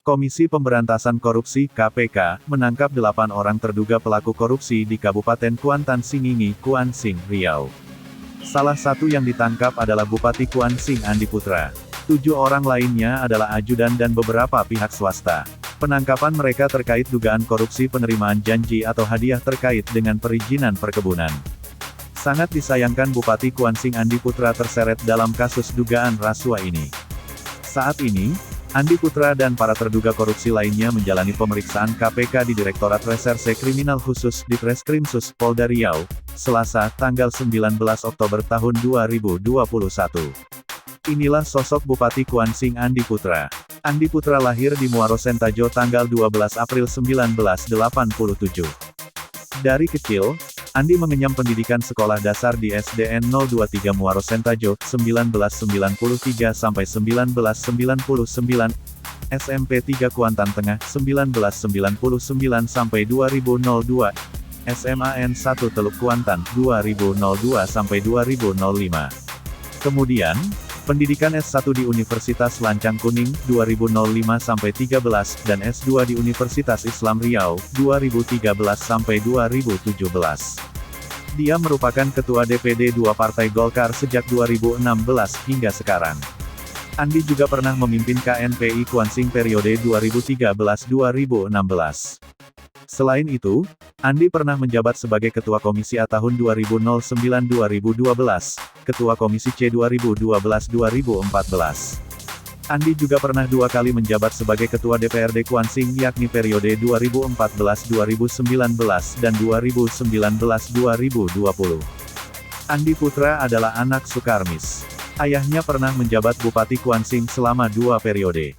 Komisi Pemberantasan Korupsi (KPK) menangkap 8 orang terduga pelaku korupsi di Kabupaten Kuantan Singingi, Kuansing, Riau. Salah satu yang ditangkap adalah Bupati Kuansing Andi Putra. 7 orang lainnya adalah ajudan dan beberapa pihak swasta. Penangkapan mereka terkait dugaan korupsi penerimaan janji atau hadiah terkait dengan perizinan perkebunan. Sangat disayangkan Bupati Kuansing Andi Putra terseret dalam kasus dugaan rasuah ini. Saat ini, Andi Putra dan para terduga korupsi lainnya menjalani pemeriksaan KPK di Direktorat Reserse Kriminal Khusus Ditreskrimsus Polda Riau, Selasa, tanggal 19 Oktober tahun 2021. Inilah sosok Bupati Kuansing Andi Putra. Andi Putra lahir di Muaro Sentajo tanggal 12 April 1987. Dari kecil, Andi mengenyam pendidikan sekolah dasar di SDN 023 Muaro Sentajo, 1993 sampai 1999, SMP 3 Kuantan Tengah, 1999 sampai 2002, SMAN 1 Teluk Kuantan, 2002 sampai 2005. Kemudian, pendidikan S1 di Universitas Lancang Kuning, 2005 sampai 13, dan S2 di Universitas Islam Riau, 2013 sampai 2017. Dia merupakan Ketua DPD 2 Partai Golkar sejak 2016 hingga sekarang. Andi juga pernah memimpin KNPI Kuansing periode 2013-2016. Selain itu, Andi pernah menjabat sebagai Ketua Komisi A tahun 2009-2012, Ketua Komisi C 2012-2014. Andi juga pernah 2 kali menjabat sebagai Ketua DPRD Kuansing yakni periode 2014-2019 dan 2019-2020. Andi Putra adalah anak Sukarmis. Ayahnya pernah menjabat Bupati Kuansing selama 2 periode.